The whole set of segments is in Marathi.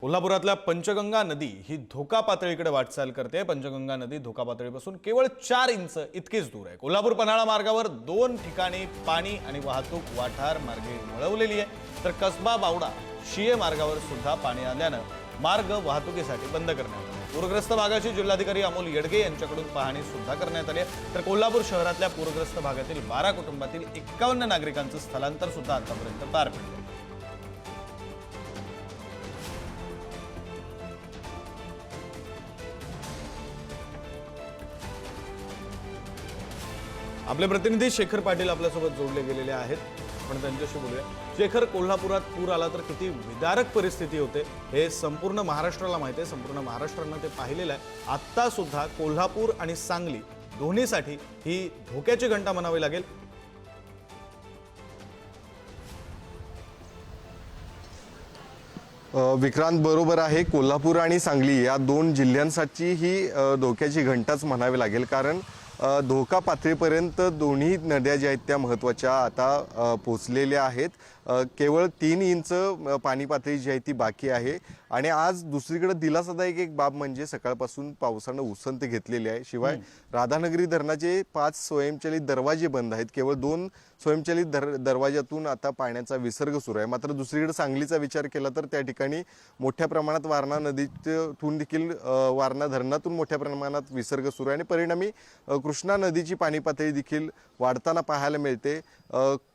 कोल्हापुरातल्या पंचगंगा नदी ही धोका पातळीकडे वाटचाल करते। पंचगंगा नदी धोका पातळीपासून केवळ 4 इंच इतकेच दूर आहे। कोल्हापूर पन्हाळा मार्गावर 2 ठिकाणी पाणी आणि वाहतूक वाठार मार्गे वळवलेली आहे, तर कसबा बावडा शिये मार्गावर सुद्धा पाणी आल्याने मार्ग वाहतुकीसाठी बंद करण्यात आला। पूरग्रस्त भागाची जिल्हाधिकारी अमोल येडगे यांच्याकडून पाहणी सुद्धा करण्यात आली आहे। तर कोल्हापूर शहरातल्या पूरग्रस्त भागातील 12 कुटुंबातील 51 नागरिकांचं स्थलांतर सुद्धा आतापर्यंत पार पडले। आपले प्रतिनिधी शेखर पाटील आपल्यासोबत जोडले गेलेले आहेत, आपण त्यांच्याशी बोलूया। शेखर, कोल्हापुरात पूर आला तर किती विदारक परिस्थिती होते हे संपूर्ण महाराष्ट्राला माहिती आहे, संपूर्ण महाराष्ट्राने ते पाहिलेलं आहे। आता सुद्धा कोल्हापूर आणि सांगली दोन्हीसाठी ही धोक्याची घंटा म्हणावी लागेल। विक्रांत बरोबर आहे। कोल्हापूर आणि सांगली या दोन जिल्ह्यांसाठी ही धोक्याची घंटाच म्हणावी लागेल, कारण धोका पातळीपर्यंत दोन्ही नद्या ज्या आहेत त्या महत्त्वाच्या आता पोहोचलेल्या आहेत। केवळ 3 इंच पाणी पातळी जी आहे ती बाकी आहे। आणि आज दुसरीकडे दिलासादायक एक बाब म्हणजे सकाळपासून पावसाने उसंत घेतलेली आहे। शिवाय राधानगरी धरणाचे 5 स्वयंचलित दरवाजे बंद आहेत, केवळ 2 स्वयंचलित दरवाजातून आता पाण्याचा विसर्ग सुरू आहे। मात्र दुसरीकडे सांगलीचा विचार केला तर त्या ठिकाणी मोठ्या प्रमाणात वारणा नदीतून देखील वारणा धरणातून मोठ्या प्रमाणात विसर्ग सुरू आहे आणि परिणामी कृष्णा नदीची पाणी पातळी देखील वाढताना पाहायला मिळते।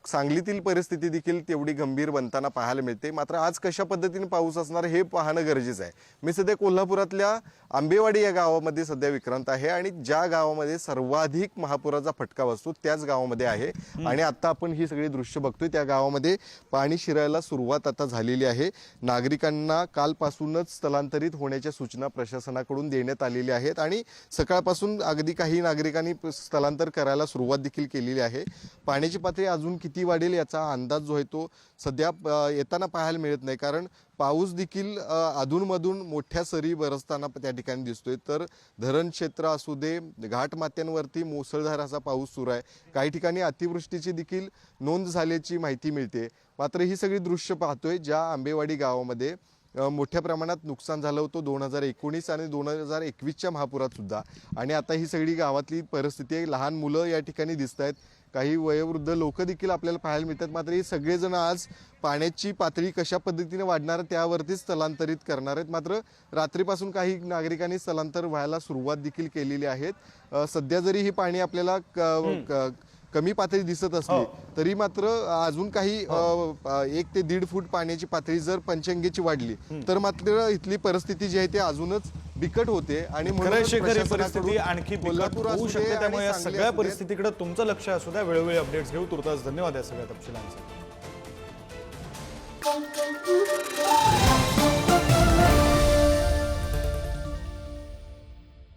सांगलीतील परिस्थिती देखील तेवढी गंभीर बनताना पाहायला मिळते। मात्र आज कशा पद्धतीने पाऊस असणार हे पाहणं गरजेचं आहे। मी सध्या कोल्हापुरातल्या आंबेवाडी या गावामध्ये सध्या विक्रांत आहे आणि ज्या गावामध्ये सर्वाधिक महापुराचा फटका बसतो त्याच गावामध्ये आहे। आणि आता आपण ही सगळी दृश्य बघतोय, त्या गावामध्ये पाणी शिरायला सुरुवात आता झालेली आहे। नागरिकांना कालपासूनच स्थलांतरित होण्याच्या सूचना प्रशासनाकडून देण्यात आलेल्या आहेत आणि सकाळपासून अगदी काही नागरिकांनी स्थलांतर करायला सुरुवात देखील केलेली आहे। पाण्याची पातळी अजून किती वाढेल याचा अंदाज जो आहे तो सध्या येताना पाहायला मिळत नाही, कारण पाऊस देखील अधूनमधून मोठ्या सरी बरसताना त्या ठिकाणी दिसतोय। तर धरण क्षेत्र असू दे, घाटमाथ्यांवरती मुसळधार असा पाऊस सुरू आहे। काही ठिकाणी अतिवृष्टीची देखील नोंद झाल्याची माहिती मिळते। मात्र ही सगळी दृश्य पाहतोय ज्या आंबेवाडी गावामध्ये मोठ्या प्रमाणात नुकसान झालं होतं 2019 आणि 2021च्या महापुरात सुद्धा। आणि आता ही सगळी गावातली परिस्थिती आहे। लहान मुलं या ठिकाणी दिसत आहेत, काही वयोवृद्ध लोक देखील आपल्याला पाहायला मिळतात। मात्र हे सगळेजण आज पाण्याची पातळी कशा पद्धतीने वाढणार त्यावरती स्थलांतरित करणार आहेत। मात्र रात्रीपासून काही नागरिकांनी स्थलांतर व्हायला सुरुवात देखील केलेली आहेत। सध्या जरी ही पाणी आपल्याला कमी पातळी दिसत असली तरी मात्र अजून काही 1 ते 1.5 फूट पाण्याची पातळी जर पंचगंगेची वाढली तर मात्र इथली परिस्थिती जी आहे ती अजूनच बिकट होते आणि परिस्थिती आणखी बिकट होऊ शकते। त्यामुळे या सगळ्या परिस्थितीकडे तुमचं लक्ष असू द्या। वेळोवेळी अपडेट्स घेऊ। तुर्तास धन्यवाद या सगळ्या तपशिलांसाठी।